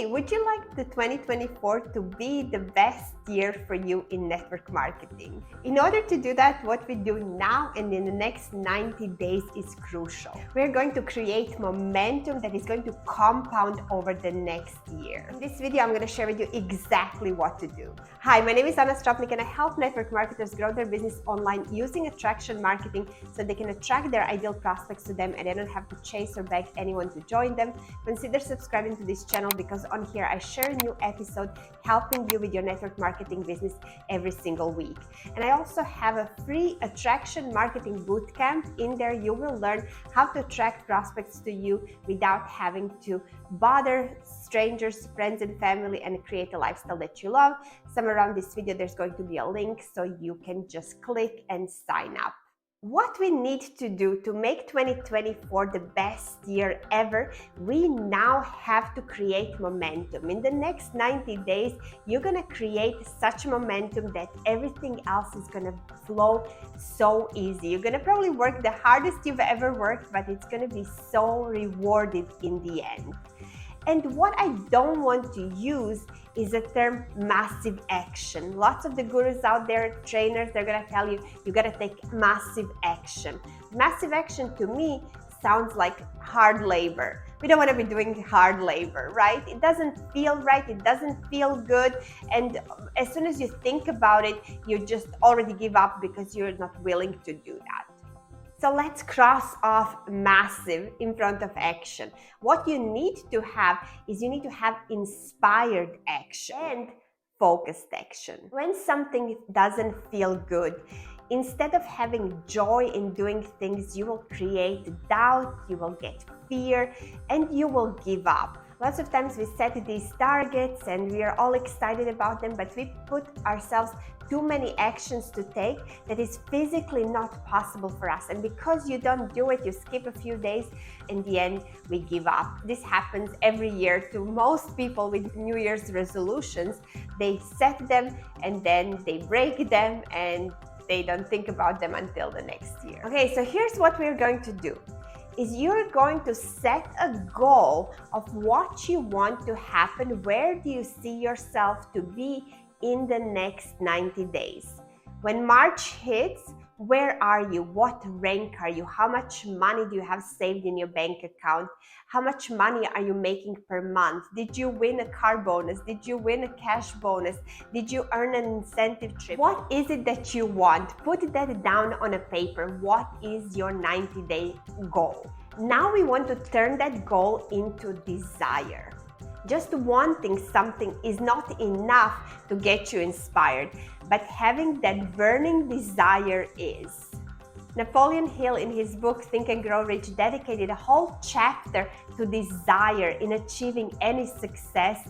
Hey, would you like the 2024 to be the best year for you in network marketing? In order to do that, what we do now and in the next 90 days is crucial. We're going to create momentum that is going to compound over the next year. In this video, I'm going to share with you exactly what to do. Hi, my name is Anna Stropnik and I help network marketers grow their business online using attraction marketing so they can attract their ideal prospects to them and they don't have to chase or beg anyone to join them. Consider subscribing to this channel because on here I share a new episode helping you with your network marketing business every single week. And I also have a free attraction marketing bootcamp. In there you will learn how to attract prospects to you without having to bother strangers, friends and family and create a lifestyle that you love. Somewhere around this video there's going to be a link so you can just click and sign up. What we need to do to make 2024 the best year ever, we now have to create momentum. In the next 90 days, you're going to create such momentum that everything else is going to flow so easy. You're going to probably work the hardest you've ever worked, but it's going to be so rewarded in the end. And what I don't want to use is the term massive action. Lots of the gurus out there, trainers, they're gonna tell you, you gotta take massive action. Massive action to me sounds like hard labor. We don't wanna be doing hard labor, right? It doesn't feel right, it doesn't feel good. And as soon as you think about it, you just already give up because you're not willing to do that. So let's cross off massive in front of action. What you need to have is you need to have inspired action and focused action. When something doesn't feel good, instead of having joy in doing things, you will create doubt, you will get fear, and you will give up. Lots of times we set these targets and we are all excited about them, but we put ourselves too many actions to take that is physically not possible for us. And because you don't do it, you skip a few days, in the end, we give up. This happens every year to most people with New Year's resolutions. They set them and then they break them and they don't think about them until the next year. Okay, so here's what we're going to do. Is you're going to set a goal of what you want to happen. Where do you see yourself to be in the next 90 days? When March hits, where are you? What rank are you? How much money do you have saved in your bank account? How much money are you making per month? Did you win a car bonus? Did you win a cash bonus? Did you earn an incentive trip? What is it that you want? Put that down on a paper. What is your 90-day goal? Now we want to turn that goal into desire. Just wanting something is not enough to get you inspired, but having that burning desire is. Napoleon Hill, in his book Think and Grow Rich, dedicated a whole chapter to desire in achieving any success.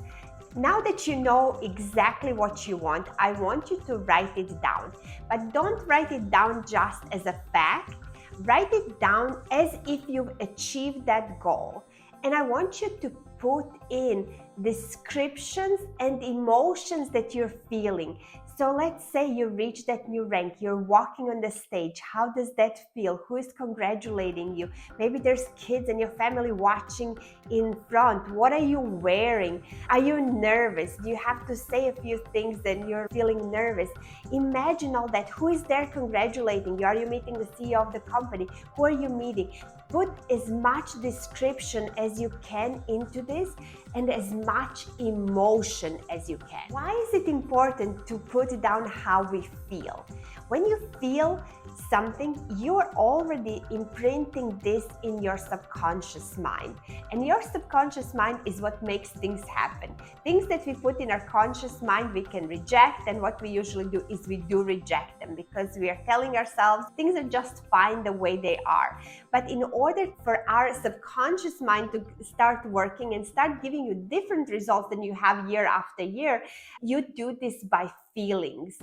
Now that you know exactly what you want, I want you to write it down. But don't write it down just as a fact. Write it down as if you've achieved that goal. And I want you to put in descriptions and emotions that you're feeling. So let's say you reach that new rank, you're walking on the stage. How does that feel? Who is congratulating you? Maybe there's kids and your family watching in front. What are you wearing? Are you nervous? Do you have to say a few things and you're feeling nervous? Imagine all that. Who is there congratulating you? Are you meeting the CEO of the company? Who are you meeting? Put as much description as you can into this and as much emotion as you can. Why is it important to put down how we feel? When you feel something, you're already imprinting this in your subconscious mind. And your subconscious mind is what makes things happen. Things that we put in our conscious mind, we can reject. And what we usually do is we do reject them because we are telling ourselves things are just fine the way they are. But in order for our subconscious mind to start working and start giving you different results than you have year after year, you do this by feelings.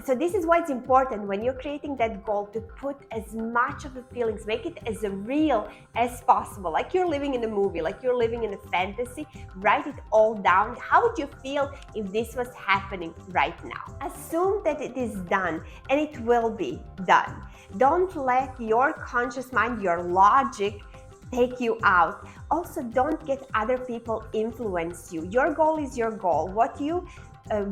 So this is why it's important when you're creating that goal to put as much of the feelings, make it as real as possible. Like you're living in a movie, like you're living in a fantasy, write it all down. How would you feel if this was happening right now? Assume that it is done and it will be done. Don't let your conscious mind, your logic, take you out. Also, don't get other people influence you. Your goal is your goal. What you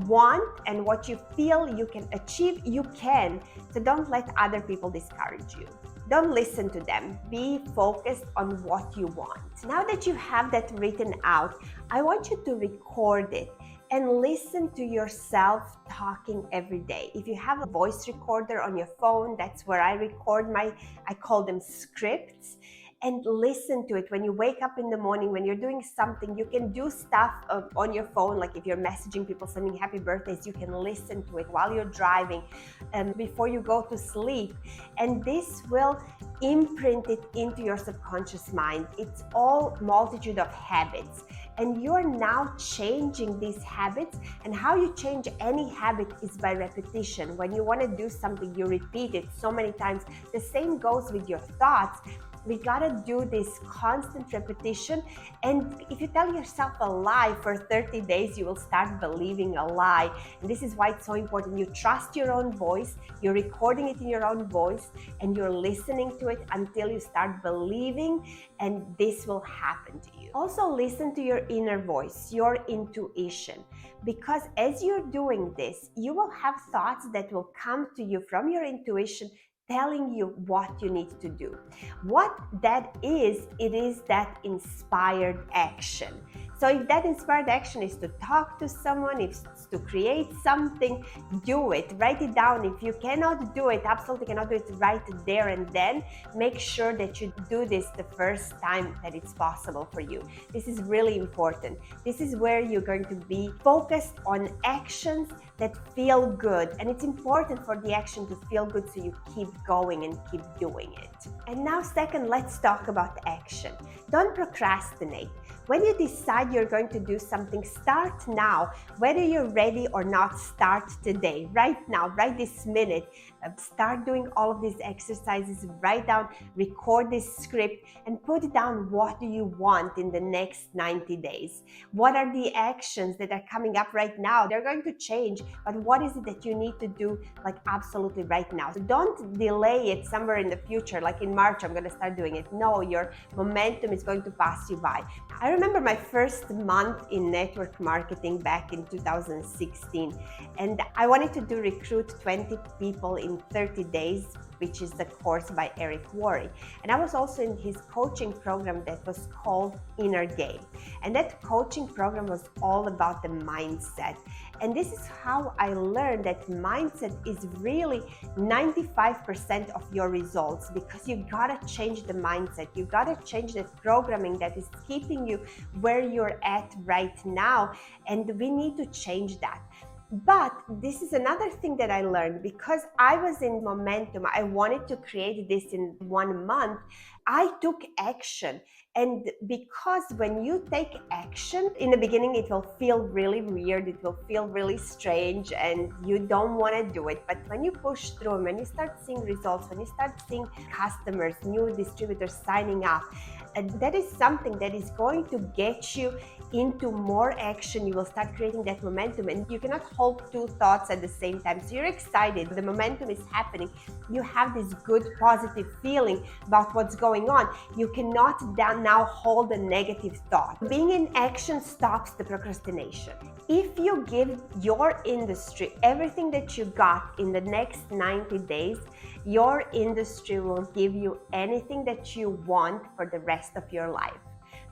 want and what you feel you can achieve, you can. So don't let other people discourage you. Don't listen to them. Be focused on what you want. Now that you have that written out, I want you to record it and listen to yourself talking every day. If you have a voice recorder on your phone, that's where I record I call them scripts. And listen to it when you wake up in the morning, when you're doing something. You can do stuff on your phone, like if you're messaging people, sending happy birthdays, you can listen to it while you're driving, before you go to sleep. And this will imprint it into your subconscious mind. It's all multitude of habits. And you're now changing these habits. And how you change any habit is by repetition. When you want to do something, you repeat it so many times. The same goes with your thoughts. We gotta do this constant repetition. And if you tell yourself a lie for 30 days, you will start believing a lie. And this is why it's so important. You trust your own voice, you're recording it in your own voice, and you're listening to it until you start believing, and this will happen to you. Also, listen to your inner voice, your intuition, because as you're doing this, you will have thoughts that will come to you from your intuition telling you what you need to do. What that is, it is that inspired action. So if that inspired action is to talk to someone, if it's to create something, do it. Write it down. If you cannot do it, absolutely cannot do it right there and then, make sure that you do this the first time that it's possible for you. This is really important. This is where you're going to be focused on actions that feel good. And it's important for the action to feel good, so you keep going and keep doing it. And now, second, let's talk about action. Don't procrastinate. When you decide you're going to do something, start now. Whether you're ready or not, start today, right now, right this minute. Start doing all of these exercises. Write down, record this script, and put down what do you want in the next 90 days. What are the actions that are coming up right now? They're going to change, but what is it that you need to do, like absolutely right now? So don't delay it somewhere in the future, like in March, I'm going to start doing it. No, your momentum is going to pass you by. I remember my first month in network marketing back in 2016, and I wanted to recruit 20 people in 30 days, which is the course by Eric Worre. And I was also in his coaching program that was called Inner Game. And that coaching program was all about the mindset. And this is how I learned that mindset is really 95% of your results, because you gotta change the mindset. You gotta change the programming that is keeping you where you're at right now. And we need to change that. But this is another thing that I learned, because I was in momentum. I wanted to create this in 1 month. I took action. And because when you take action, in the beginning, it will feel really weird. It will feel really strange, and you don't want to do it. But when you push through, and when you start seeing results, when you start seeing customers, new distributors signing up, that is something that is going to get you into more action. You will start creating that momentum, and you cannot hold two thoughts at the same time. So you're excited, the momentum is happening. You have this good, positive feeling about what's going on. You cannot now hold a negative thought. Being in action stops the procrastination. If you give your industry everything that you got in the next 90 days, your industry will give you anything that you want for the rest of your life.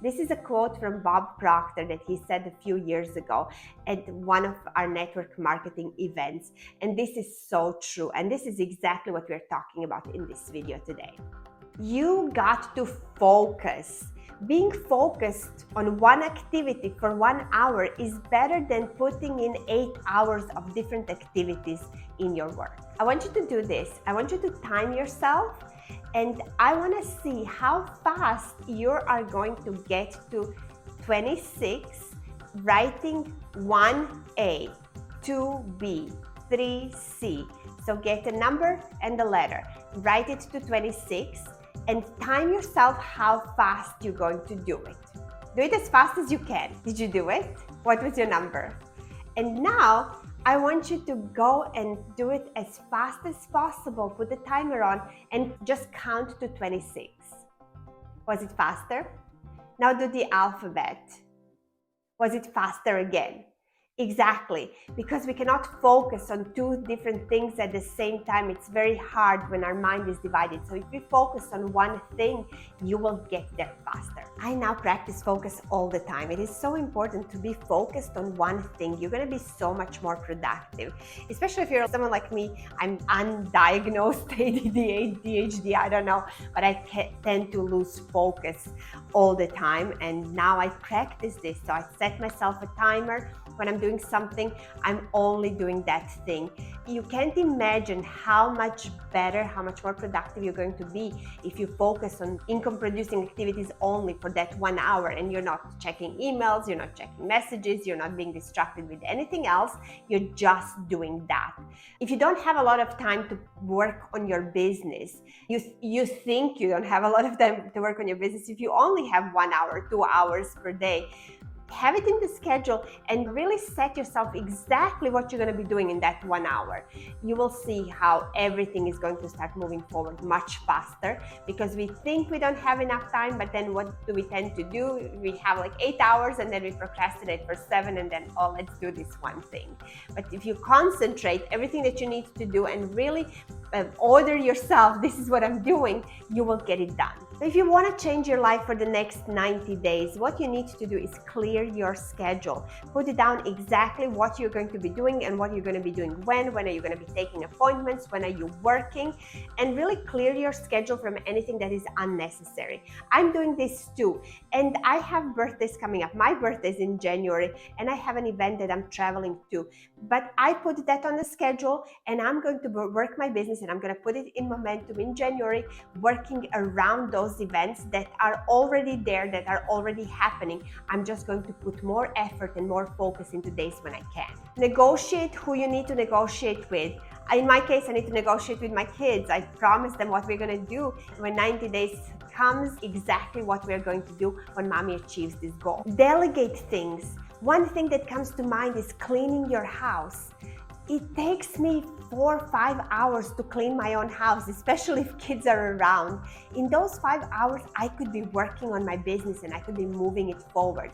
This is a quote from Bob Proctor that he said a few years ago at one of our network marketing events. And this is so true. And this is exactly what we're talking about in this video today. You got to focus. Being focused on one activity for 1 hour is better than putting in 8 hours of different activities in your work. I want you to do this. I want you to time yourself, and I want to see how fast you are going to get to 26, writing 1A, 2B, 3C. So get a number and a letter. Write it to 26 and time yourself how fast you're going to do it. Do it as fast as you can. Did you do it? What was your number? And now, I want you to go and do it as fast as possible. Put the timer on and just count to 26. Was it faster? Now do the alphabet. Was it faster again? Exactly, because we cannot focus on two different things at the same time. It's very hard when our mind is divided. So if we focus on one thing, you will get there faster. I now practice focus all the time. It is so important to be focused on one thing. You're going to be so much more productive, especially if you're someone like me. I'm undiagnosed ADHD, I don't know, but I tend to lose focus all the time. And now I practice this. So I set myself a timer. When I'm doing something, I'm only doing that thing. You can't imagine how much better, how much more productive you're going to be if you focus on income-producing activities only for that 1 hour, and you're not checking emails, you're not checking messages, you're not being distracted with anything else, you're just doing that. If you don't have a lot of time to work on your business, you think you don't have a lot of time to work on your business. If you only have 1 hour, 2 hours per day, have it in the schedule and really set yourself exactly what you're going to be doing in that 1 hour. You will see how everything is going to start moving forward much faster, because we think we don't have enough time, but then what do we tend to do? We have like 8 hours and then we procrastinate for 7, and then, oh, let's do this one thing. But if you concentrate everything that you need to do and really order yourself, this is what I'm doing, you will get it done. So if you want to change your life for the next 90 days, what you need to do is clear your schedule. Put it down exactly what you're going to be doing and what you're going to be doing when are you going to be taking appointments, when are you working, and really clear your schedule from anything that is unnecessary. I'm doing this too, and I have birthdays coming up. My birthday is in January, and I have an event that I'm traveling to, but I put that on the schedule, and I'm going to work my business, and I'm going to put it in momentum in January, working around those events that are already there, that are already happening. I'm just going to put more effort and more focus into days when I can. Negotiate who you need to negotiate with. In my case, I need to negotiate with my kids. I promise them what we're going to do when 90 days comes, exactly what we're going to do when mommy achieves this goal. Delegate things. One thing that comes to mind is cleaning your house. It takes me 4 or 5 hours to clean my own house, especially if kids are around. In those 5 hours, I could be working on my business and I could be moving it forward.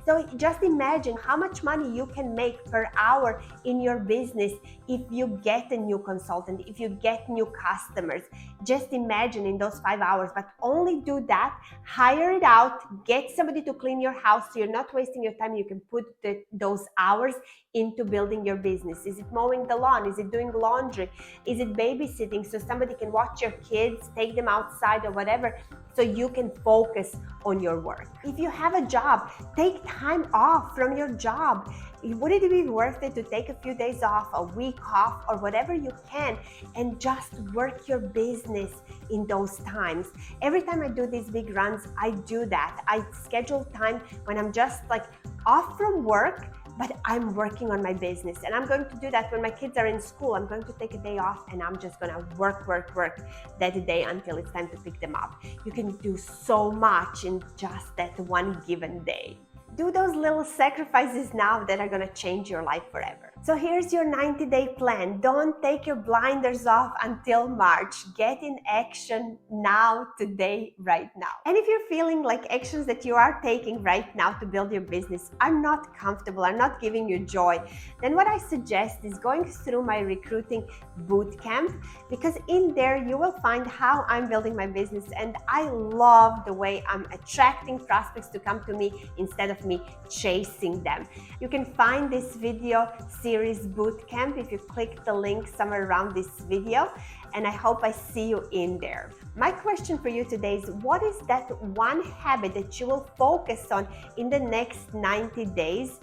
So just imagine how much money you can make per hour in your business if you get a new consultant, if you get new customers. Just imagine in those 5 hours, but only do that, hire it out, get somebody to clean your house so you're not wasting your time. You can put those hours into building your business. Is it mowing the lawn? Is it doing laundry? Is it babysitting so somebody can watch your kids, take them outside or whatever, so you can focus on your work? If you have a job, take time off from your job. Wouldn't it be worth it to take a few days off, a week off, or whatever you can, and just work your business in those times? Every time I do these big runs, I do that. I schedule time when I'm just like off from work, but I'm working on my business. And I'm going to do that when my kids are in school. I'm going to take a day off and I'm just gonna work that day until it's time to pick them up. You can do so much in just that one given day. Do those little sacrifices now that are gonna change your life forever. So here's your 90-day plan. Don't take your blinders off until March. Get in action now, today, right now. And if you're feeling like actions that you are taking right now to build your business are not comfortable, are not giving you joy, then what I suggest is going through my recruiting bootcamp, because in there you will find how I'm building my business, and I love the way I'm attracting prospects to come to me instead of me chasing them. You can find this video series bootcamp if you click the link somewhere around this video, and I hope I see you in there. My question for you today is, what is that one habit that you will focus on in the next 90 days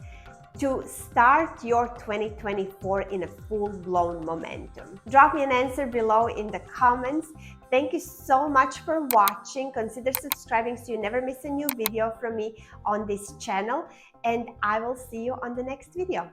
to start your 2024 in a full-blown momentum? Drop me an answer below in the comments. Thank you so much for watching. Consider subscribing so you never miss a new video from me on this channel, and I will see you on the next video.